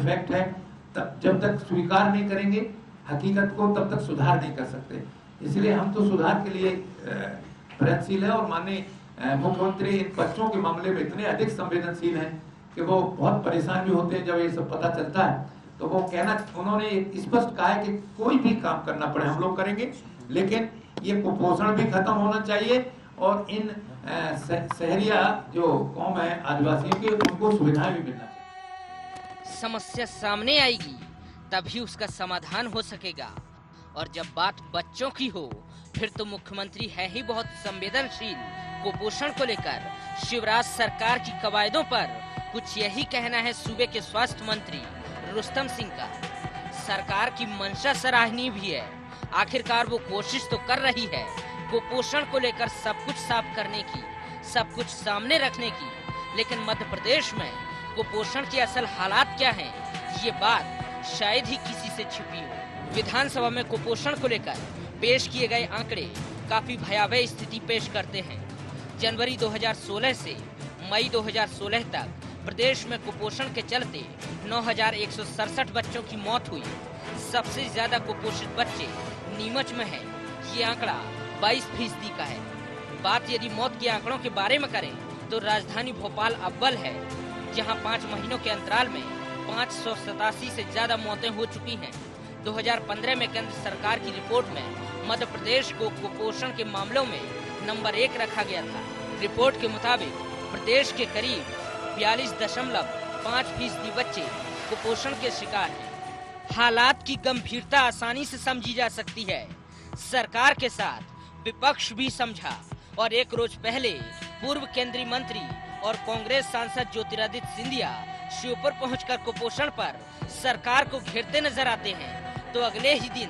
Defect है, तब जब तक स्वीकार नहीं करेंगे हकीकत को तब तक सुधार नहीं कर सकते। इसलिए हम तो सुधार के लिए प्रयत्नशील है और माननीय मुख्यमंत्री बच्चों के मामले में इतने अधिक संवेदनशील हैं कि वो बहुत परेशान भी होते हैं जब ये सब पता चलता है। तो वो उन्होंने स्पष्ट कहा है कि कोई भी काम करना पड़े हम लोग करेंगे, लेकिन ये कुपोषण भी खत्म होना चाहिए और इन शहरिया जो कौम है आदिवासियों की उनको सुविधाएं भी मिलना चाहिए। समस्या सामने आएगी तभी उसका समाधान हो सकेगा, और जब बात बच्चों की हो फिर तो मुख्यमंत्री है ही बहुत संवेदनशील। कुपोषण को लेकर शिवराज सरकार की कवायदों पर कुछ यही कहना है सूबे के स्वास्थ्य मंत्री रुस्तम सिंह का। सरकार की मंशा सराहनीय भी है, आखिरकार वो कोशिश तो कर रही है कुपोषण को लेकर सब कुछ साफ करने की, सब कुछ सामने रखने की, लेकिन मध्य प्रदेश में कुपोषण के असल हालात क्या हैं, ये बात शायद ही किसी से छिपी हो। विधानसभा में कुपोषण को लेकर पेश किए गए आंकड़े काफी भयावह स्थिति पेश करते हैं। जनवरी 2016 से मई 2016 तक प्रदेश में कुपोषण के चलते 9,167 बच्चों की मौत हुई। सबसे ज्यादा कुपोषित बच्चे नीमच में हैं। ये आंकड़ा 22% का है। बात यदि मौत के आंकड़ों के बारे में करें तो राजधानी भोपाल अव्वल है, जहां 5 महीनों के अंतराल में 587 से ज्यादा मौतें हो चुकी हैं। 2015 में केंद्र सरकार की रिपोर्ट में मध्य प्रदेश को कुपोषण के मामलों में नंबर 1 रखा गया था। रिपोर्ट के मुताबिक प्रदेश के करीब 42.5% बच्चे कुपोषण के शिकार हैं। हालात की गंभीरता आसानी से समझी जा सकती है। सरकार के साथ विपक्ष भी समझा और एक रोज पहले पूर्व केंद्रीय मंत्री और कांग्रेस सांसद ज्योतिरादित्य सिंधिया श्योपुर पहुंचकर कुपोषण पर सरकार को घेरते नजर आते हैं, तो अगले ही दिन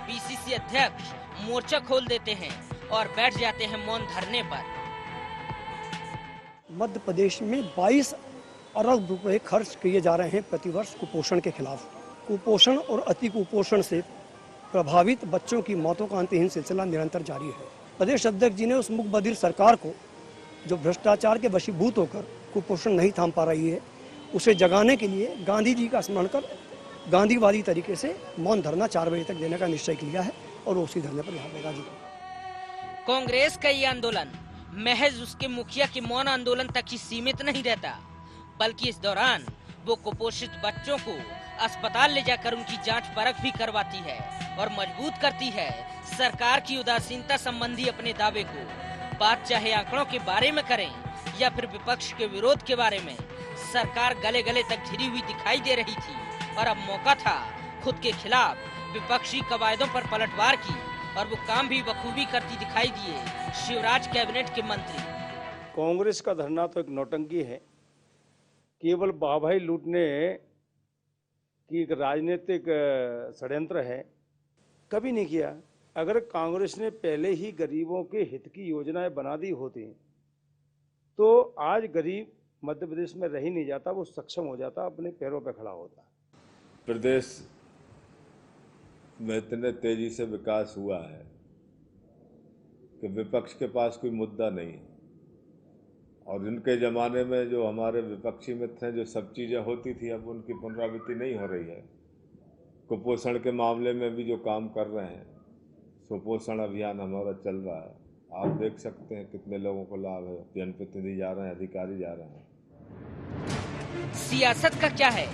पीसीसी अध्यक्ष मोर्चा खोल देते हैं और बैठ जाते हैं मौन धरने पर। मध्य प्रदेश में 22 अरब रुपए खर्च किए जा रहे हैं प्रतिवर्ष कुपोषण के खिलाफ। कुपोषण और अति कुपोषण से प्रभावित बच्चों की मौतों का अंतहीन सिलसिला निरंतर जारी है। प्रदेश अध्यक्ष जी ने उस मुकबधिर सरकार को, जो भ्रष्टाचार के वशीभूत होकर कुपोषण नहीं थाम पा रही है, उसे जगाने के लिए गांधी जी का स्मरण कर गांधीवादी तरीके से मौन धरना 4 बजे तक देने का निश्चय किया है और उसी धरने पर यहाँ देगा जी। कांग्रेस का ये आंदोलन महज उसके मुखिया के मौन आंदोलन तक ही सीमित नहीं रहता, बल्कि इस दौरान वो कुपोषित बच्चों को अस्पताल ले जाकर उनकी जांच परख भी करवाती है और मजबूत करती है सरकार की उदासीनता संबंधी अपने दावे को। बात चाहे आंकड़ों के बारे में करें या फिर विपक्ष के विरोध के बारे में, सरकार गले गले तक घिरी हुई दिखाई दे रही थी और अब मौका था खुद के खिलाफ विपक्षी कवायदों पर पलटवार की, और वो काम भी बखूबी करती दिखाई दिए शिवराज कैबिनेट के मंत्री। कांग्रेस का धरना तो एक नौटंकी है, केवल वाहवाही लूटने की एक राजनीतिक षड्यंत्र है। कभी नहीं किया। अगर कांग्रेस ने पहले ही गरीबों के हित की योजनाएं बना दी होती तो आज गरीब मध्य प्रदेश में रह ही नहीं जाता, वो सक्षम हो जाता, अपने पैरों पर खड़ा होता। प्रदेश में इतने तेजी से विकास हुआ है कि विपक्ष के पास कोई मुद्दा नहीं है, और इनके ज़माने में जो हमारे विपक्षी मित्र हैं, जो सब चीज़ें होती थी, अब उनकी पुनरावृत्ति नहीं हो रही है। कुपोषण के मामले में भी जो काम कर रहे हैं, सुपोषण अभियान हमारा चल रहा है, आप देख सकते हैं कितने लोगों को लाभ है। जनप्रतिनिधि जा रहे हैं, अधिकारी जा रहे हैं। सियासत का क्या है,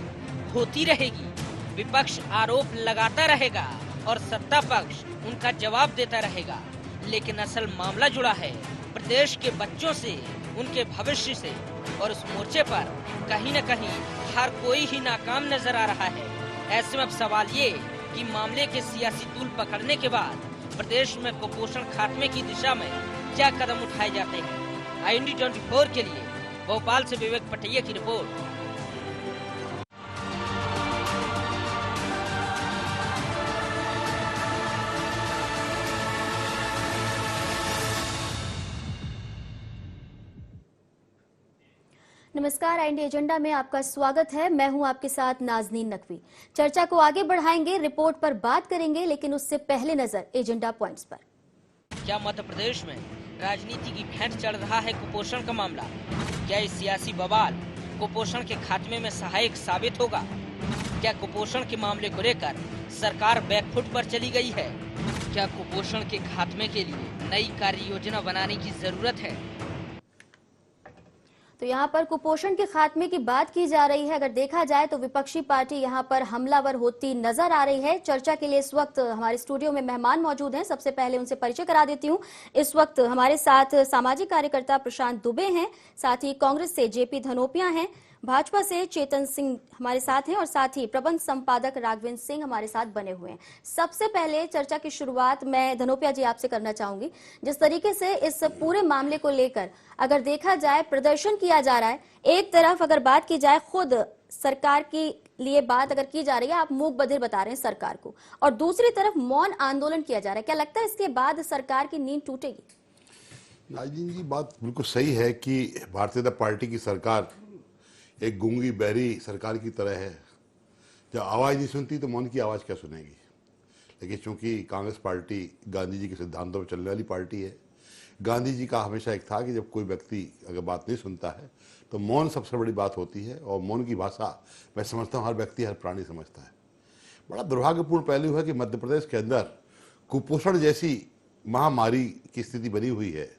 होती रहेगी। विपक्ष आरोप लगाता रहेगा और सत्ता पक्ष उनका जवाब देता रहेगा, लेकिन असल मामला जुड़ा है प्रदेश के बच्चों से, उनके भविष्य से, और उस मोर्चे पर कहीं न कहीं हर कोई ही नाकाम नजर आ रहा है। ऐसे में अब सवाल ये कि मामले के सियासी तूल पकड़ने के बाद प्रदेश में कुपोषण खात्मे की दिशा में क्या कदम उठाए जाते हैं। IND 24 के लिए भोपाल से विवेक पटैया की रिपोर्ट। नमस्कार, IND एजेंडा में आपका स्वागत है। मैं हूं आपके साथ नाजनीन नकवी। चर्चा को आगे बढ़ाएंगे, रिपोर्ट पर बात करेंगे, लेकिन उससे पहले नजर एजेंडा पॉइंट्स पर। क्या मध्य प्रदेश में राजनीति की भेंट चढ़ रहा है कुपोषण का मामला? क्या ये सियासी बवाल कुपोषण के खात्मे में सहायक साबित होगा? क्या कुपोषण के मामले को लेकर सरकार बैकफुट पर चली गई है? क्या कुपोषण के खात्मे के लिए नई कार्य योजना बनाने की जरूरत है? तो यहाँ पर कुपोषण के खात्मे की बात की जा रही है। अगर देखा जाए तो विपक्षी पार्टी यहाँ पर हमलावर होती नजर आ रही है। चर्चा के लिए इस वक्त हमारे स्टूडियो में मेहमान मौजूद हैं। सबसे पहले उनसे परिचय करा देती हूँ। इस वक्त हमारे साथ सामाजिक कार्यकर्ता प्रशांत दुबे हैं, साथ ही कांग्रेस से जेपी धनोपिया हैं, भाजपा से चेतन सिंह हमारे साथ हैं और साथ ही प्रबंध संपादक राघवेंद्र सिंह हमारे साथ बने हुए हैं। सबसे पहले चर्चा की शुरुआत मैं धनोपिया जी आपसे करना चाहूंगी। जिस तरीके से इस पूरे मामले को लेकर अगर देखा जाए प्रदर्शन किया जा रहा है, एक तरफ अगर बात की जाए खुद सरकार की लिए बात अगर की जा रही है, आप मूक बधिर बता रहे हैं सरकार को, और दूसरी तरफ मौन आंदोलन किया जा रहा है। क्या लगता है इसके बाद सरकार की नींद टूटेगी? नाज़रीन जी, बात बिल्कुल सही है कि भारतीय जनता पार्टी की सरकार एक गूंगी बहरी सरकार की तरह है। जब आवाज़ नहीं सुनती तो मौन की आवाज़ क्या सुनेगी। लेकिन चूंकि कांग्रेस पार्टी गांधी जी के सिद्धांतों पर चलने वाली पार्टी है, गांधी जी का हमेशा एक था कि जब कोई व्यक्ति अगर बात नहीं सुनता है तो मौन सबसे बड़ी बात होती है। और मौन की भाषा मैं समझता हूँ हर व्यक्ति, हर प्राणी समझता है। बड़ा दुर्भाग्यपूर्ण पहलू है कि मध्य प्रदेश के अंदर कुपोषण जैसी महामारी की स्थिति बनी हुई है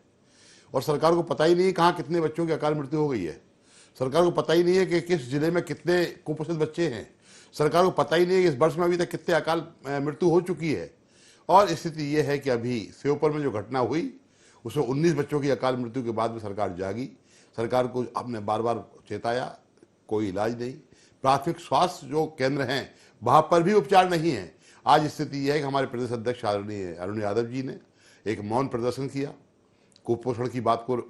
और सरकार को पता ही नहीं है कहाँ कितने बच्चों की अकाल मृत्यु हो गई है। सरकार को पता ही नहीं है कि किस जिले में कितने कुपोषित बच्चे हैं। सरकार को पता ही नहीं है कि इस वर्ष में अभी तक कितने अकाल मृत्यु हो चुकी है। और स्थिति ये है कि अभी श्योपुर में जो घटना हुई उसमें 19 बच्चों की अकाल मृत्यु के बाद में सरकार जागी। सरकार को हमने बार बार चेताया, कोई इलाज नहीं। प्राथमिक स्वास्थ्य जो केंद्र हैं वहाँ पर भी उपचार नहीं है। आज स्थिति यह है कि हमारे प्रदेश अध्यक्ष आदरणीय अरुण यादव जी ने एक मौन प्रदर्शन किया, कुपोषण की बात को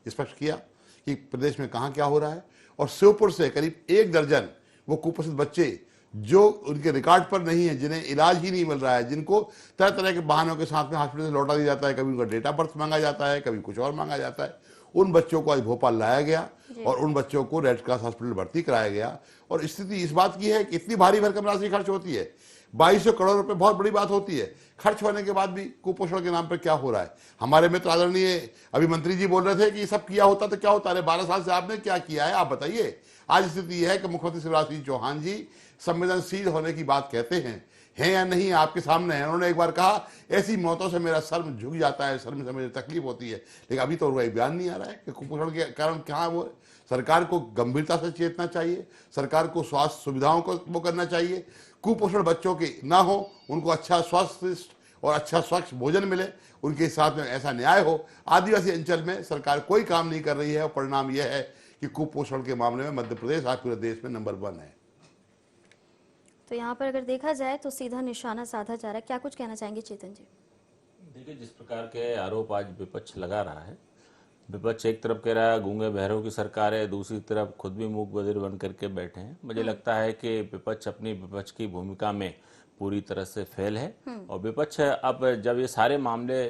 स्पष्ट किया कि प्रदेश में कहाँ क्या हो रहा है। और श्योपुर से करीब 1 दर्जन वो कुपोषित बच्चे जो उनके रिकॉर्ड पर नहीं है, जिन्हें इलाज ही नहीं मिल रहा है, जिनको तरह तरह के बहानों के साथ में हॉस्पिटल से लौटा दिया जाता है, कभी उनका डेट ऑफ बर्थ मांगा जाता है, कभी कुछ और मांगा जाता है, उन बच्चों को आज भोपाल लाया गया और उन बच्चों को रेड क्रॉस हॉस्पिटल भर्ती कराया गया। और स्थिति इस बात की है कि इतनी भारी भरकम राशि खर्च होती है, 2200 करोड़ रुपए बहुत बड़ी बात होती है। खर्च होने के बाद भी कुपोषण के नाम पर क्या हो रहा है। हमारे मित्र आदरणीय अभी मंत्री जी बोल रहे थे कि सब किया होता तो क्या होता। अरे 12 साल से आपने क्या किया है, आप बताइए। आज स्थिति यह है कि मुख्यमंत्री शिवराज सिंह चौहान जी संवेदनशील होने की बात कहते हैं या नहीं, आपके सामने है। उन्होंने एक बार कहा ऐसी मौतों से मेरा सर झुक जाता है, सर में मुझे तकलीफ होती है। लेकिन अभी तो उनका बयान नहीं आ रहा है कि कुपोषण के कारण क्या वो। सरकार को गंभीरता से चेतना चाहिए, सरकार को स्वास्थ्य सुविधाओं को वो करना चाहिए। कुपोषण बच्चों के ना हो, उनको अच्छा स्वास्थ्य और अच्छा स्वच्छ भोजन मिले, उनके साथ में ऐसा न्याय हो। आदिवासी अंचल में सरकार कोई काम नहीं कर रही है और परिणाम यह है कि कुपोषण के मामले में मध्य प्रदेश आज पूरे देश में नंबर 1 है। तो यहाँ पर अगर देखा जाए तो सीधा निशाना साधा जा रहा है। क्या कुछ कहना चाहेंगे चेतन जी? देखिए, जिस प्रकार के आरोप आज विपक्ष लगा रहा है, विपक्ष एक तरफ कह रहा है गूंगे बहरों की सरकार है, दूसरी तरफ खुद भी मूक बधिर बन करके बैठे हैं। मुझे लगता है कि विपक्ष अपनी विपक्ष की भूमिका में पूरी तरह से फेल है। और विपक्ष अब जब ये सारे मामले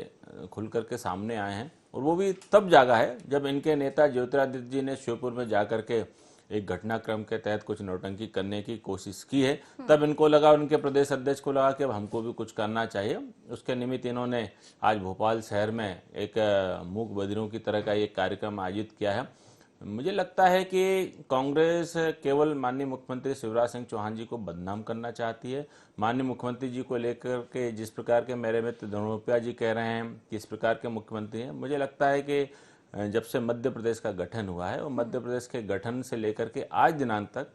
खुल करके सामने आए हैं, और वो भी तब जागा है जब इनके नेता ज्योतिरादित्य जी ने श्योपुर में जाकर के एक घटनाक्रम के तहत कुछ नौटंकी करने की कोशिश की है, तब इनको लगा, उनके प्रदेश अध्यक्ष को लगा कि अब हमको भी कुछ करना चाहिए। उसके निमित्त इन्होंने आज भोपाल शहर में एक मूक बधिरों की तरह का एक कार्यक्रम आयोजित किया है। मुझे लगता है कि कांग्रेस केवल माननीय मुख्यमंत्री शिवराज सिंह चौहान जी को बदनाम करना चाहती है। माननीय मुख्यमंत्री जी को लेकर के जिस प्रकार के मेरे मित्र धनोपिया जी कह रहे हैं कि इस प्रकार के मुख्यमंत्री हैं, मुझे लगता है कि जब से मध्य प्रदेश का गठन हुआ है और मध्य प्रदेश के गठन से लेकर के आज दिनांक तक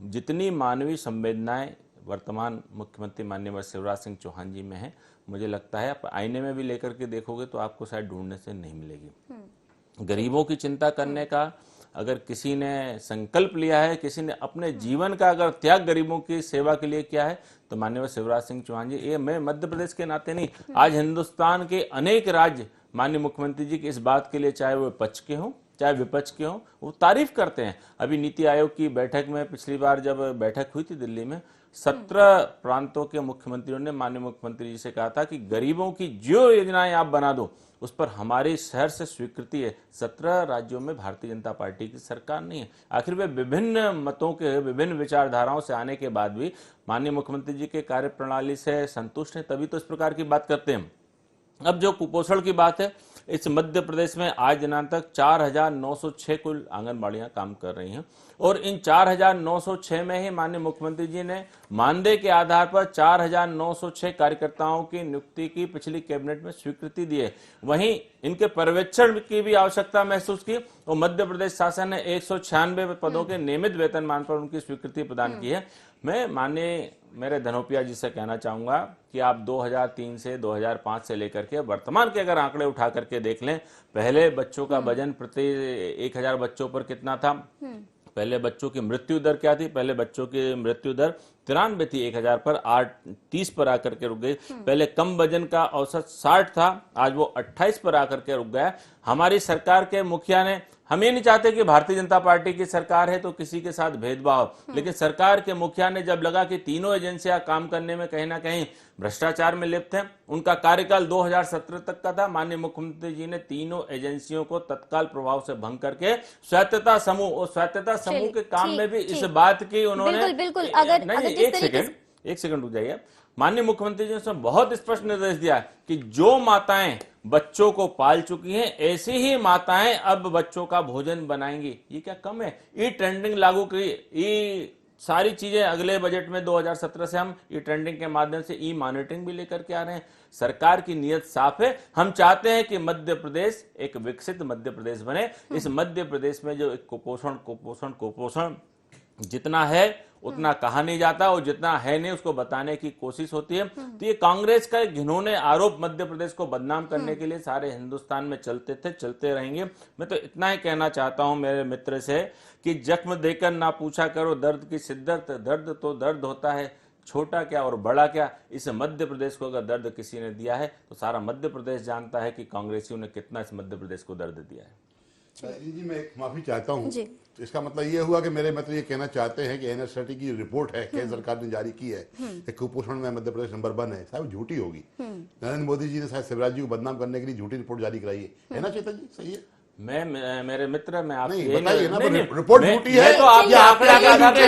जितनी मानवीय संवेदनाएं वर्तमान मुख्यमंत्री माननीय शिवराज सिंह चौहान जी में है, मुझे लगता है आप आईने में भी लेकर के देखोगे तो आपको शायद ढूंढने से नहीं मिलेगी। गरीबों की चिंता करने का अगर किसी ने संकल्प लिया है, किसी ने अपने जीवन का अगर त्याग गरीबों की सेवा के लिए किया है, तो माननीय शिवराज सिंह चौहान जी। ये मैं मध्य प्रदेश के नाते नहीं, आज हिंदुस्तान के अनेक राज्य माननीय मुख्यमंत्री जी की इस बात के लिए, चाहे वो पक्ष के हों चाहे विपक्ष के हों, वो तारीफ करते हैं। अभी नीति आयोग की बैठक में पिछली बार जब बैठक हुई थी दिल्ली में, 17 प्रांतों के मुख्यमंत्रियों ने माननीय मुख्यमंत्री जी से कहा था कि गरीबों की जो योजनाएं आप बना दो उस पर हमारे शहर से स्वीकृति है। 17 राज्यों में भारतीय जनता पार्टी की सरकार नहीं है। आखिर वे विभिन्न मतों के, विभिन्न विचारधाराओं से आने के बाद भी माननीय मुख्यमंत्री जी के कार्य प्रणाली से संतुष्ट हैं, तभी तो इस प्रकार की बात करते हैं। अब जो कुपोषण की बात है, इस मध्य प्रदेश में आज दिनांक तक 4,906 कुल आंगनबाड़ियां काम कर रही हैं और इन 4,906 में ही माननीय मुख्यमंत्री जी ने मानदेय के आधार पर 4,906 कार्यकर्ताओं की नियुक्ति की पिछली कैबिनेट में स्वीकृति दी है। वहीं इनके पर्यवेक्षण की भी आवश्यकता महसूस की और मध्य प्रदेश शासन ने 196 पदों के नियमित वेतनमान पर उनकी स्वीकृति प्रदान की है। मैं माननीय मेरे धनोपिया जी से कहना चाहूंगा कि आप 2003 से 2005 से लेकर के वर्तमान के अगर आंकड़े उठा करके देख लें, पहले बच्चों का वजन प्रति 1000 बच्चों पर कितना था, पहले बच्चों की मृत्यु दर क्या थी, पहले बच्चों की मृत्यु दर 93 थी 1000 पर, 30 पर आकर के रुक गई। पहले कम वजन का औसत 60 था, आज वो 28 पर आकर के रुक गया। हमारी सरकार के मुखिया ने, हम ये नहीं चाहते कि भारतीय जनता पार्टी की सरकार है तो किसी के साथ भेदभाव, लेकिन सरकार के मुखिया ने जब लगा कि तीनों एजेंसियां काम करने में कहीं ना कहीं भ्रष्टाचार में लिप्त हैं, उनका कार्यकाल 2017 तक का था, माननीय मुख्यमंत्री जी ने तीनों एजेंसियों को तत्काल प्रभाव से भंग करके स्वायत्तता समूह और स्वायत्तता समूह के काम में भी इस बात की उन्होंने बिल्कुल अगर एक सेकंड रुक जाइए। माननीय मुख्यमंत्री जी ने उसमें बहुत स्पष्ट निर्देश दिया कि जो माताएं बच्चों को पाल चुकी हैं ऐसी ही माताएं अब बच्चों का भोजन बनाएंगी। ये क्या कम है? ई ट्रेंडिंग लागू करी, ये सारी चीजें अगले बजट में 2017 से हम ई ट्रेंडिंग के माध्यम से ई मॉनिटरिंग भी लेकर के आ रहे हैं। सरकार की नीयत साफ है, हम चाहते हैं कि मध्य प्रदेश एक विकसित मध्य प्रदेश बने। इस मध्य प्रदेश में जो कुपोषण जितना है उतना कहा नहीं जाता और जितना है नहीं उसको बताने की कोशिश होती है। तो ये कांग्रेस का एक घिनौने आरोप मध्य प्रदेश को बदनाम करने के लिए सारे हिंदुस्तान में चलते थे, चलते रहेंगे। मैं तो इतना ही कहना चाहता हूं मेरे मित्र से कि जख्म देकर ना पूछा करो दर्द की शिद्दत, दर्द तो दर्द होता है, छोटा क्या और बड़ा क्या। इस मध्य प्रदेश को अगर दर्द किसी ने दिया है तो सारा मध्य प्रदेश जानता है कि कांग्रेसियों ने कितना इस मध्य प्रदेश को दर्द दिया है। जी मैं एक माफी चाहता हूँ, तो इसका मतलब ये हुआ कि मेरे मित्र ये कहना चाहते हैं कि एनएसआरटी की रिपोर्ट है केंद्र सरकार ने जारी की है कि कुपोषण में मध्य प्रदेश नंबर 1 है, साहब झूठी होगी। नरेंद्र मोदी जी ने शायद शिवराज जी को बदनाम करने के लिए झूठी रिपोर्ट जारी कराई है ना चेतन जी? सही है? मेरे मित्र मैं आपसे बताइए ना, रिपोर्ट झूठी है तो आप आंकड़े झूठे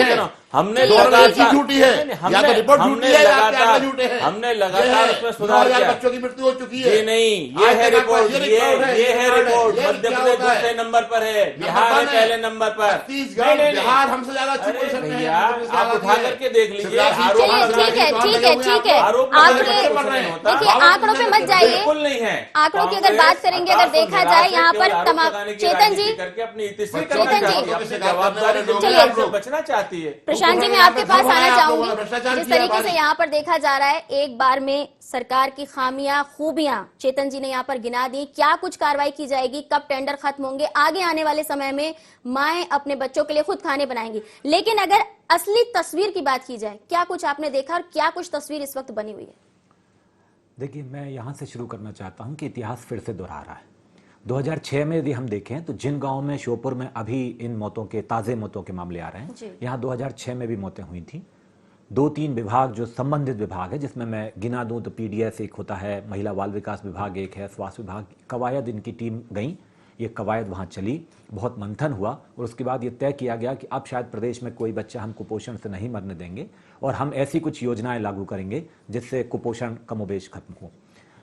हमने लगातार झूठी है या तो रिपोर्ट झूठी है या आपके आंकड़े झूठे हैं। हमने लगातार उसमें सुधार किया, बच्चों की मृत्यु हो चुकी है। ये नहीं, ये है रिपोर्ट, ये है रिपोर्ट। मध्य प्रदेश दूसरे नंबर पर है, बिहार है पहले नंबर पर, छत्तीसगढ़ बिहार हमसे ज्यादा भैया आप उठा करके देख लीजिए। ठीक है देखिए आंकड़ों पे मत जाइए, बिल्कुल नहीं है। आंकड़ों की अगर बात करेंगे, अगर देखा जाए यहाँ पर तमाम चेतन जी बचना चाहती है। प्रशांत जी मैं आपके पास आना चाहूंगी। जिस तरीके से यहाँ पर देखा जा रहा है एक बार में सरकार की खामियां खूबियां चेतन जी ने यहाँ पर गिना दी, क्या कुछ कार्रवाई की जाएगी, कब टेंडर खत्म होंगे, आगे आने वाले समय में माएं अपने बच्चों के लिए खुद खाने बनाएंगी। लेकिन अगर असली तस्वीर की बात की जाए, क्या कुछ आपने देखा और क्या कुछ तस्वीर इस वक्त बनी हुई है? देखिए मैं यहाँ से शुरू करना चाहता हूँ कि इतिहास फिर से दोहरा रहा है। 2006 में यदि हम देखें तो जिन गांव में श्योपुर में अभी इन मौतों के ताज़े मौतों के मामले आ रहे हैं, यहाँ 2006 में भी मौतें हुई थी। 2-3 विभाग जो संबंधित विभाग है, जिसमें मैं गिना दूं तो पीडीएस एक होता है, महिला बाल विकास विभाग एक है, स्वास्थ्य विभाग, कवायद इनकी टीम गई, ये कवायद वहाँ चली, बहुत मंथन हुआ और उसके बाद ये तय किया गया कि अब शायद प्रदेश में कोई बच्चा हम कुपोषण से नहीं मरने देंगे और हम ऐसी कुछ योजनाएं लागू करेंगे जिससे कुपोषण कमोबेश खत्म हो।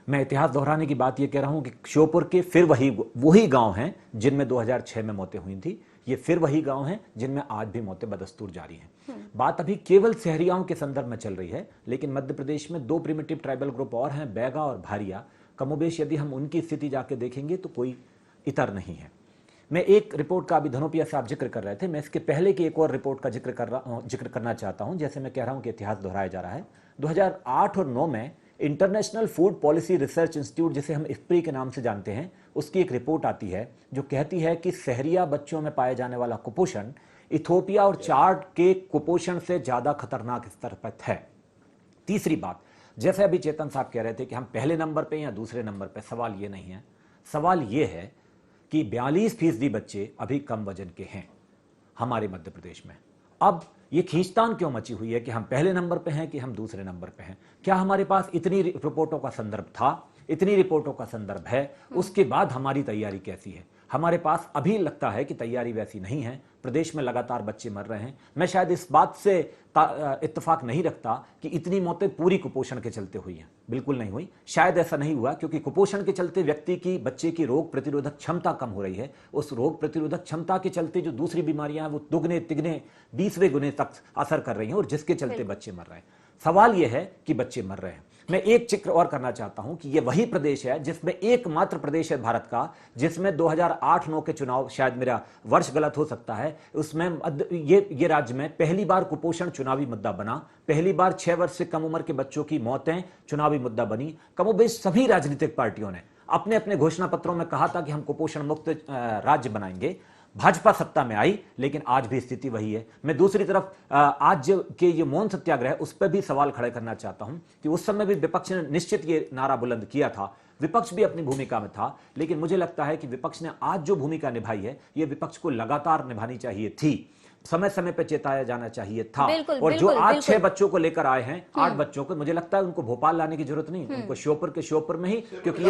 मैं इतिहास दोहराने की बात ये कह रहा हूं कि श्योपुर के फिर वही गांव हैं जिनमें 2006 में मौतें हुई थी, ये फिर वही गांव हैं जिनमें आज भी मौतें बदस्तूर जारी हैं। बात अभी केवल शहरियाओं के संदर्भ में चल रही है, लेकिन मध्य प्रदेश में 2 प्रिमिटिव ट्राइबल ग्रुप और हैं, बैगा और भारिया। कमोबेश यदि हम उनकी स्थिति जाके देखेंगे तो कोई इतर नहीं है। मैं एक रिपोर्ट का अभी धनोपिया से आप जिक्र कर रहे थे, मैं इसके पहले की एक और रिपोर्ट का जिक्र करना चाहता हूं। जैसे मैं कह रहा हूं कि इतिहास दोहराया जा रहा है, 2008 और 2009 में international food policy research institute, जिसे हम इफ्प्री के नाम से जानते हैं, उसकी एक रिपोर्ट आती है जो कहती है कि शहरिया बच्चों में पाए जाने वाला कुपोषण इथियोपिया और चाड के कुपोषण से ज्यादा खतरनाक स्तर पर है। तीसरी बात, जैसे अभी चेतन साहब कह रहे थे कि हम पहले नंबर पे या दूसरे नंबर पे, सवाल ये नहीं है। सवाल ये है कि 42% बच्चे अभी कम वजन के हैं हमारे मध्य प्रदेश में। अब ये खींचतान क्यों मची हुई है कि हम पहले नंबर पे हैं कि हम दूसरे नंबर पे हैं? क्या हमारे पास इतनी रिपोर्टों का संदर्भ था, इतनी रिपोर्टों का संदर्भ है, उसके बाद हमारी तैयारी कैसी है? हमारे पास अभी लगता है कि तैयारी वैसी नहीं है। प्रदेश में लगातार बच्चे मर रहे हैं। मैं शायद इस बात से इत्तेफाक नहीं रखता कि इतनी मौतें पूरी कुपोषण के चलते हुई हैं, बिल्कुल नहीं हुई। शायद ऐसा नहीं हुआ क्योंकि कुपोषण के चलते व्यक्ति की, बच्चे की रोग प्रतिरोधक क्षमता कम हो रही है। उस रोग प्रतिरोधक क्षमता के चलते जो दूसरी बीमारियां हैं वो दुगने तिगने 20वें गुने तक असर कर रही हैं और जिसके चलते बच्चे मर रहे हैं। सवाल यह है कि बच्चे मर रहे हैं। मैं एक जिक्र और करना चाहता हूं कि यह वही प्रदेश है जिसमें एकमात्र प्रदेश है भारत का जिसमें 2008-9 के चुनाव, शायद मेरा वर्ष गलत हो सकता है, उसमें ये राज्य में पहली बार कुपोषण चुनावी मुद्दा बना। पहली बार 6 वर्ष से कम उम्र के बच्चों की मौतें चुनावी मुद्दा बनी। कमोबेश सभी राजनीतिक पार्टियों ने अपने अपने घोषणा पत्रों में कहा था कि हम कुपोषण मुक्त राज्य बनाएंगे। भाजपा सत्ता में आई, लेकिन आज भी स्थिति वही है। मैं दूसरी तरफ आज के ये मौन सत्याग्रह, उस पर भी सवाल खड़े करना चाहता हूं कि उस समय भी विपक्ष ने निश्चित ये नारा बुलंद किया था, विपक्ष भी अपनी भूमिका में था, लेकिन मुझे लगता है कि विपक्ष ने आज जो भूमिका निभाई है ये विपक्ष को लगातार निभानी चाहिए थी। समय समय पर चेताया जाना चाहिए था। और जो आज 6 बच्चों को लेकर आए हैं, 8 बच्चों को, मुझे लगता है उनको भोपाल लाने की जरूरत नहीं, उनको श्योपुर के श्योपुर में ही, क्योंकि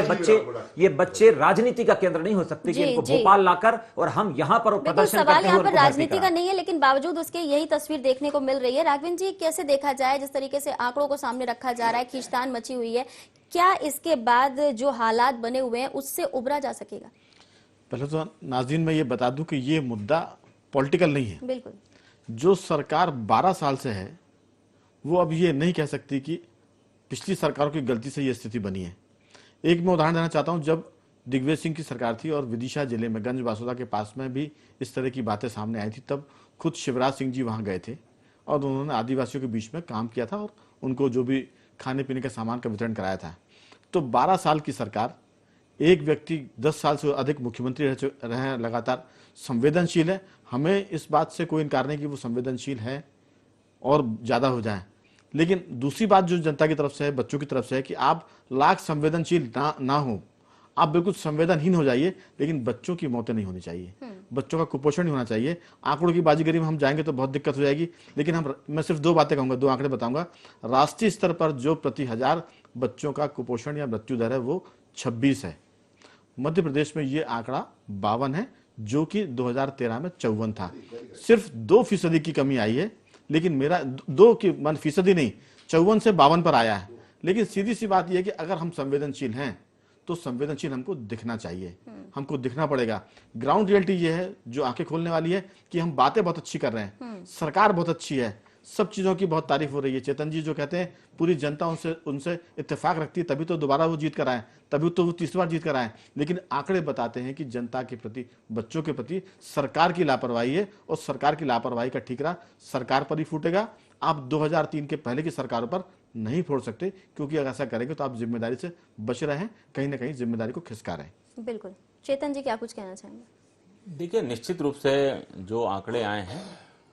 ये बच्चे राजनीति का केंद्र नहीं हो सकते कि इनको भोपाल लाकर और हम यहाँ पर प्रदर्शन करते हैं। सवाल यहाँ पर राजनीति का नहीं है, लेकिन बावजूद उसके यही तस्वीर देखने को मिल रही है। राघवेंद्र जी, कैसे देखा जाए जिस तरीके से आंकड़ों को सामने रखा जा रहा है, खींचतान मची हुई है, क्या इसके बाद जो हालात बने हुए हैं उससे उबरा जा सकेगा? पहले तो नाज़रीन मैं ये बता दूं कि ये मुद्दा पॉलिटिकल नहीं है। बिल्कुल। जो सरकार 12 साल से है वो अब ये नहीं कह सकती कि पिछली सरकारों की गलती से ये स्थिति बनी है। एक मैं उदाहरण देना चाहता हूं, जब दिग्विजय सिंह की सरकार थी और विदिशा जिले में गंज बासुदा के पास में भी इस तरह की बातें सामने आई थी, तब खुद शिवराज सिंह जी वहां गए थे और उन्होंने आदिवासियों के बीच में काम किया था और उनको जो भी खाने पीने के सामान का वितरण कराया था। तो 12 साल की सरकार, एक व्यक्ति 10 साल से अधिक मुख्यमंत्री रहे, लगातार संवेदनशील है। हमें इस बात से कोई इनकार नहीं कि वो संवेदनशील है और ज़्यादा हो जाए, लेकिन दूसरी बात जो जनता की तरफ से है, बच्चों की तरफ से है कि आप लाख संवेदनशील ना हो, आप बिल्कुल संवेदनहीन हो जाइए, लेकिन बच्चों की मौतें नहीं होनी चाहिए, बच्चों का कुपोषण नहीं होना चाहिए। आंकड़ों की बाजीगरी में हम जाएंगे तो बहुत दिक्कत हो जाएगी, लेकिन मैं सिर्फ 2 बातें कहूंगा, 2 आंकड़े बताऊंगा। राष्ट्रीय स्तर पर जो प्रति 1000 बच्चों का कुपोषण या मृत्यु दर है वो 26 है। मध्य प्रदेश में ये आंकड़ा 52 है, जो कि 2013 में 54 था। सिर्फ 2% की कमी आई है, लेकिन मेरा 2% नहीं, 54 से 52 पर आया है। लेकिन सीधी सी बात यह है कि अगर हम संवेदनशील हैं तो संवेदनशील हमको दिखना चाहिए, हमको दिखना पड़ेगा। ग्राउंड रियलिटी ये है जो आंखें खोलने वाली है कि हम बातें बहुत अच्छी कर रहे हैं, सरकार बहुत अच्छी है, सब चीजों की बहुत तारीफ हो रही है। चेतन जी जो कहते हैं पूरी जनता उनसे इत्तेफाक रखती है, तभी तो दोबारा वो जीत कर आए, तभी तो वो 30 बार जीत कर आए। लेकिन आंकड़े बताते हैं कि जनता के प्रति, बच्चों के प्रति सरकार की लापरवाही है और सरकार की लापरवाही का ठीकरा सरकार पर ही फूटेगा। आप 2003 के पहले की सरकारों पर नहीं फोड़ सकते, क्योंकि अगर ऐसा करेंगे तो आप जिम्मेदारी से बच रहे हैं, कहीं ना कहीं जिम्मेदारी को खिसका रहे हैं। बिल्कुल। चेतन जी क्या कुछ कहना चाहेंगे? देखिए, निश्चित रूप से जो आंकड़े आए हैं,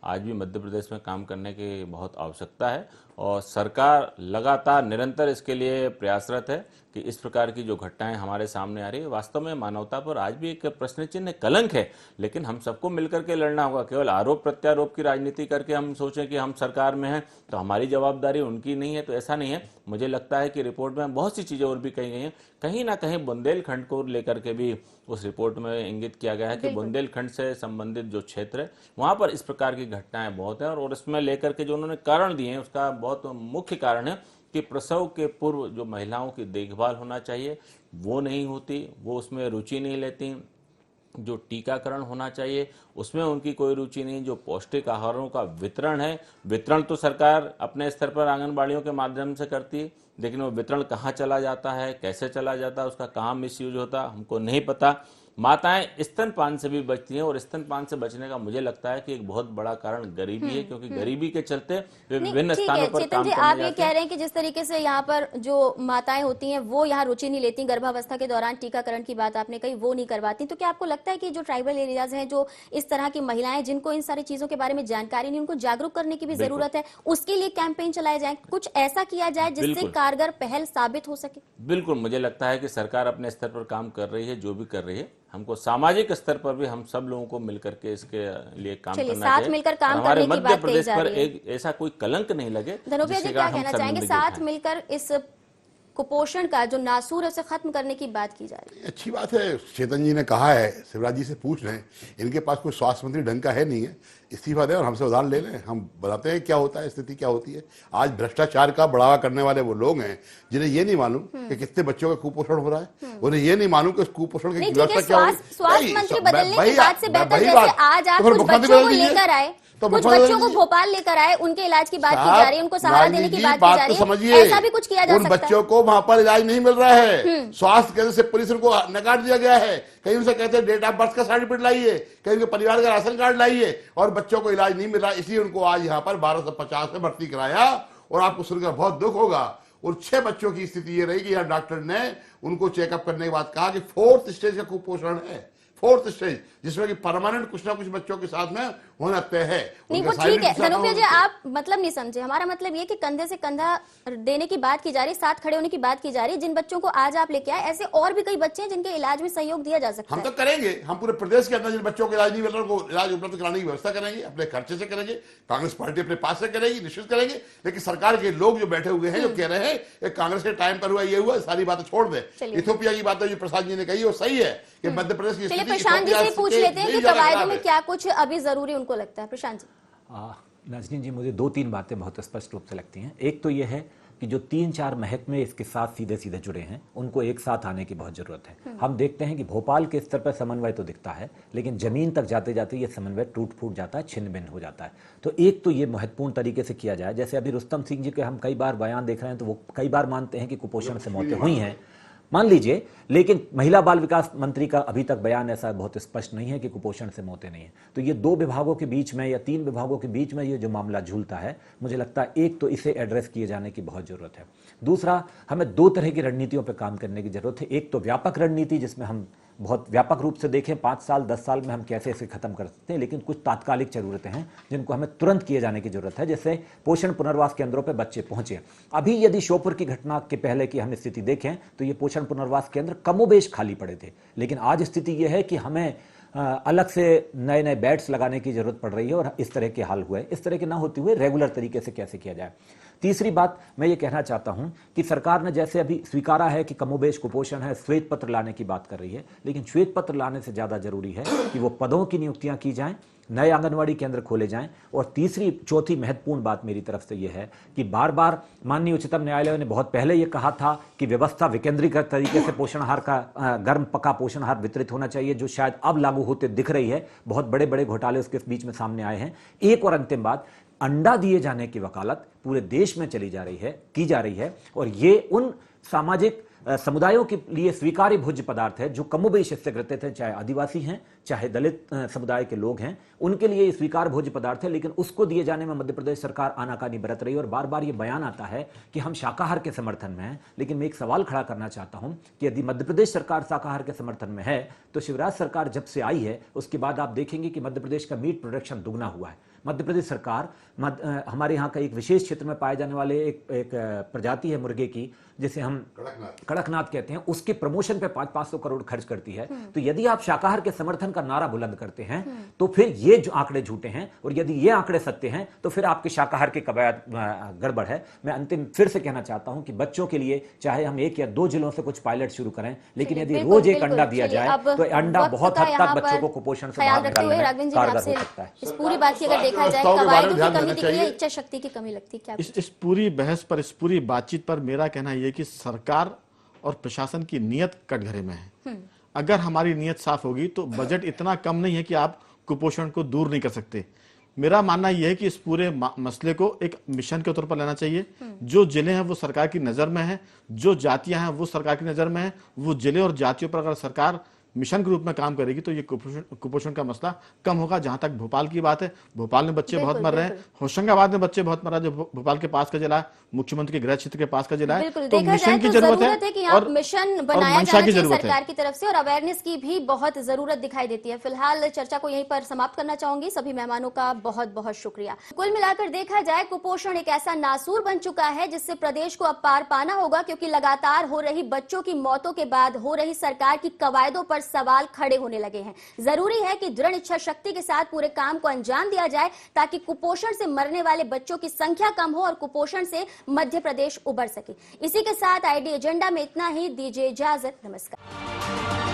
आज भी मध्य प्रदेश में काम करने की बहुत आवश्यकता है और सरकार लगातार निरंतर इसके लिए प्रयासरत है कि इस प्रकार की जो घटनाएं हमारे सामने आ रही है, वास्तव में मानवता पर आज भी एक प्रश्न चिन्ह, कलंक है। लेकिन हम सबको मिलकर के लड़ना होगा। केवल आरोप प्रत्यारोप की राजनीति करके हम सोचें कि हम सरकार में हैं तो हमारी जवाबदारी उनकी नहीं है, तो ऐसा नहीं है। मुझे लगता है कि रिपोर्ट में बहुत सी चीज़ें और भी कही गई हैं। कहीं ना कहीं बुंदेलखंड को लेकर के भी उस रिपोर्ट में इंगित किया गया है कि बुंदेलखंड से संबंधित जो क्षेत्र है वहाँ पर इस प्रकार की घटनाएं बहुत हैं और इसमें लेकर के जो उन्होंने कारण दिए हैं उसका बहुत मुख्य कारण है कि प्रसव के पूर्व जो महिलाओं की देखभाल होना चाहिए वो नहीं होती, वो उसमें रुचि नहीं लेती। जो टीकाकरण होना चाहिए उसमें उनकी कोई रुचि नहीं। जो पौष्टिक आहारों का वितरण है, वितरण तो सरकार अपने स्तर पर आंगनबाड़ियों के माध्यम से करती है, लेकिन वो वितरण कहाँ चला जाता है, कैसे चला जाता है, उसका कहाँ मिसयूज होता है, हमको नहीं पता। माताएं स्तनपान से भी बचती हैं और स्तनपान से बचने का मुझे लगता है कि एक बहुत बड़ा कारण गरीबी है, क्योंकि गरीबी के चलते वे विभिन्न स्थानों पर काम करने जाते हैं। आप ये कह रहे हैं कि जिस तरीके से यहाँ पर जो माताएं होती हैं वो यहाँ रुचि नहीं लेती, गर्भावस्था के दौरान टीकाकरण की बात आपने कही वो नहीं करवाती, तो क्या आपको लगता है कि जो ट्राइबल एरियाज हैं, जो इस तरह की महिलाएं जिनको इन सारी चीजों के बारे में जानकारी नहीं, उनको जागरूक करने की भी जरूरत है, उसके लिए कैंपेन चलाए जाए, कुछ ऐसा किया जाए जिससे कारगर पहल साबित हो सके? बिल्कुल, मुझे लगता है कि सरकार अपने स्तर पर काम कर रही है, जो भी कर रही है। हमको सामाजिक स्तर पर भी हम सब लोगों को मिलकर के इसके लिए काम करना चाहिए। साथ मिलकर काम करने की बात मध्य प्रदेश पर एक ऐसा कोई कलंक नहीं लगे। धनोपिया जी क्या कहना चाहेंगे? साथ मिलकर इस कुपोषण का जो नासूर है उसे खत्म करने की बात की जा रही है। अच्छी बात है, चेतन जी ने कहा है, शिवराज जी से पूछ लें, इनके पास कोई स्वास्थ्य मंत्री ढंग का है नहीं है, इस्तीफा दें और हमसे उदाहरण ले लें, हम बताते हैं क्या होता है, स्थिति क्या होती है। आज भ्रष्टाचार का बढ़ावा करने वाले वो लोग हैं जिन्हें ये नहीं मालूम कि कितने बच्चों का कुपोषण हो रहा है, उन्हें ये नहीं मालूम कि उस कुपोषण की व्यवस्था क्या होगी। स्वास्थ्य मंत्री बदलने की बात से बेहतर जैसे आज आप कुछ बच्चों को लेकर आए, कुछ बच्चों को भोपाल लेकर आए, उनके इलाज की बात की जा रही है, उनको सहारा देने की बात की जा रही है, ऐसा भी कुछ किया जा सकता है। उन बच्चों को वहां पर इलाज नहीं मिल रहा है, स्वास्थ्य केंद्र से पुलिस उनको नकार दिया गया है, कहीं उनसे कहते हैं डेट ऑफ बर्थ का सर्टिफिकेट लाइए, कहीं उनके परिवार का राशन कार्ड लाइए, और बच्चों को इलाज नहीं मिल रहा, इसलिए उनको आज यहाँ पर 1250 में भर्ती कराया। और आपको सुनकर बहुत दुख होगा, और 6 बच्चों की स्थिति ये रही कि यहाँ डॉक्टर ने उनको चेकअप करने के बाद कहा कि 4th स्टेज का कुपोषण है, 4th स्टेज, जिसमें कि परमानेंट कुछ ना कुछ बच्चों के साथ में होना तय है। नहीं वो ठीक है धनुप्रिया जी, आप मतलब नहीं समझे, हमारा मतलब ये कि कंधे से कंधा देने की बात की जा रही है, साथ खड़े होने की बात की जा रही है। जिन बच्चों को आज आप लेके आए, ऐसे और भी कई बच्चे हैं जिनके इलाज में सहयोग दिया जा सकता है। हम तो करेंगे, हम पूरे प्रदेश के अंदर जिन बच्चों को इलाज नहीं मिल रहा उनको इलाज उपलब्ध कराने की व्यवस्था करेंगे, अपने खर्चे से करेंगे, कांग्रेस पार्टी अपने पास से करेगी, निश्चित करेंगे। लेकिन सरकार के लोग जो बैठे हुए हैं, जो कह रहे हैं कांग्रेस के टाइम पर हुआ ये हुआ, सारी बातें छोड़ दे। इथोपिया की बात जो प्रसाद जी ने कही वो सही है कि मध्य प्रदेश की चलिए प्रशांत जी से पूछ लेते हैं कि कवायदों में क्या कुछ अभी जरूरी उनको लगता है। प्रशांत जी। नाज़नीन जी, मुझे 2-3 बातें बहुत स्पष्ट रूप से लगती हैं। एक तो यह है कि जो 3-4 महकमे इसके साथ सीधे सीधे जुड़े हैं, उनको एक साथ आने की बहुत जरूरत है। हम देखते हैं कि भोपाल के स्तर पर समन्वय तो दिखता है, लेकिन जमीन तक जाते जाते ये समन्वय टूट फूट जाता है, छिन्न भिन्न हो जाता है। तो एक तो ये महत्वपूर्ण तरीके से किया जाए। जैसे अभी रुस्तम सिंह जी के हम कई बार बयान देख रहे हैं, तो वो कई बार मानते हैं कि कुपोषण से मौतें हुई हैं, मान लीजिए, लेकिन महिला बाल विकास मंत्री का अभी तक बयान ऐसा बहुत स्पष्ट नहीं है कि कुपोषण से मौतें नहीं है। तो ये 2 विभागों के बीच में या 3 विभागों के बीच में ये जो मामला झूलता है, मुझे लगता है एक तो इसे एड्रेस किए जाने की बहुत जरूरत है। दूसरा, हमें 2 तरह की रणनीतियों पर काम करने की जरूरत है। एक तो व्यापक रणनीति, जिसमें हम बहुत व्यापक रूप से देखें 5 साल 10 साल में हम कैसे इसे खत्म कर सकते हैं, लेकिन कुछ तात्कालिक जरूरतें हैं जिनको हमें तुरंत किए जाने की जरूरत है। जैसे पोषण पुनर्वास केंद्रों पर बच्चे पहुंचे। अभी यदि श्योपुर की घटना के पहले की हम स्थिति देखें तो ये पोषण पुनर्वास केंद्र कमोबेश खाली पड़े थे, लेकिन आज स्थिति यह है कि हमें अलग से नए नए बेड्स लगाने की जरूरत पड़ रही है, और इस तरह के हाल हुए। इस तरह के ना होते हुए रेगुलर तरीके से कैसे किया जाए। तीसरी बात मैं ये कहना चाहता हूं कि सरकार ने जैसे अभी स्वीकारा है कि कमोबेश कुपोषण है, श्वेत पत्र लाने की बात कर रही है, लेकिन श्वेत पत्र लाने से ज्यादा जरूरी है कि वो पदों की नियुक्तियां की जाएं, नए आंगनवाड़ी केंद्र खोले जाएं। और तीसरी चौथी महत्वपूर्ण बात मेरी तरफ से यह है कि बार बार माननीय उच्चतम न्यायालय ने बहुत पहले यह कहा था कि व्यवस्था विकेंद्रीकृत तरीके से पोषण आहार का गर्म पका पोषण आहार वितरित होना चाहिए, जो शायद अब लागू होते दिख रही है। बहुत बड़े बड़े घोटाले उसके बीच में सामने आए हैं। एक और अंतिम बात, अंडा दिए जाने की वकालत पूरे देश में चली जा रही है, की जा रही है, और ये उन सामाजिक समुदायों के लिए स्वीकार्य भोज्य पदार्थ है जो कमोबेश इससे ग्रसित हैं, चाहे आदिवासी हैं, चाहे दलित समुदाय के लोग हैं, उनके लिए स्वीकार्य भोज्य पदार्थ है। लेकिन उसको दिए जाने में मध्य प्रदेश सरकार आनाकानी बरत रही है, और बार बार ये बयान आता है कि हम शाकाहार के समर्थन में हैं। लेकिन मैं एक सवाल खड़ा करना चाहता हूं कि यदि मध्य प्रदेश सरकार शाकाहार के समर्थन में है, तो शिवराज सरकार जब से आई है उसके बाद आप देखेंगे कि मध्य प्रदेश का मीट प्रोडक्शन दुगना हुआ है। मध्य प्रदेश सरकार हमारे यहाँ का एक विशेष क्षेत्र में पाए जाने वाले एक प्रजाति है मुर्गे की, जिसे हम कड़कनाथ कहते हैं, उसके प्रमोशन पे 500 करोड़ खर्च करती है। तो यदि आप शाकाहार के समर्थन का नारा बुलंद करते हैं तो फिर ये जो आंकड़े झूठे हैं, और यदि ये आंकड़े सत्य हैं तो फिर आपके शाकाहार की कवायद गड़बड़ है। मैं अंतिम फिर से कहना चाहता हूं कि बच्चों के लिए चाहे हम 1 या 2 जिलों से कुछ पायलट शुरू करें, लेकिन यदि रोज एक अंडा दिया जाए तो अंडा बहुत हद तक बच्चों को कुपोषण से बाहर निकालने में कारगर हो सकता है। इस पूरी बात की अगर देखा जाए, कवायदों की कमी दिख रही है, इच्छा शक्ति की कमी लगती है। इस पूरी बहस पर, इस पूरी बातचीत पर मेरा कहना यह कि सरकार और प्रशासन की नीयत कटघरे में है। अगर हमारी नीयत साफ होगी तो बजट इतना कम नहीं है कि आप कुपोषण को दूर नहीं कर सकते। मेरा मानना यह है कि इस पूरे मसले को एक मिशन के तौर पर लेना चाहिए। जो जिले हैं वो सरकार की नजर में है, जो जातियां हैं वो सरकार की नजर में है। वो जिले और जातियों पर अगर सरकार मिशन के रूप में काम करेगी तो ये कुपोषण का मसला कम होगा। जहां तक भोपाल की बात है, भोपाल में बच्चे बहुत मर रहे हैं, होशंगाबाद में बच्चे बहुत मर रहे हैं, जो भोपाल के पास का जिला है, मुख्यमंत्री के गृह क्षेत्र के पास का जिला है। तो मिशन की जरूरत है कि और मिशन बनाया जाना चाहिए सरकार की तरफ से, और अवेयरनेस की भी बहुत जरूरत दिखाई देती है। फिलहाल चर्चा को यहीं पर समाप्त करना चाहूंगी। सभी मेहमानों का बहुत बहुत शुक्रिया। कुल मिलाकर देखा जाए, कुपोषण एक ऐसा नासूर बन चुका है जिससे प्रदेश को अब पार पाना होगा, क्योंकि लगातार हो रही बच्चों की मौतों के बाद हो रही सरकार की कवायदों पर पर सवाल खड़े होने लगे हैं। जरूरी है कि दृढ़ इच्छा शक्ति के साथ पूरे काम को अंजाम दिया जाए ताकि कुपोषण से मरने वाले बच्चों की संख्या कम हो और कुपोषण से मध्य प्रदेश उबर सके। इसी के साथ आईडी एजेंडा में इतना ही। दीजिए इजाजत, नमस्कार।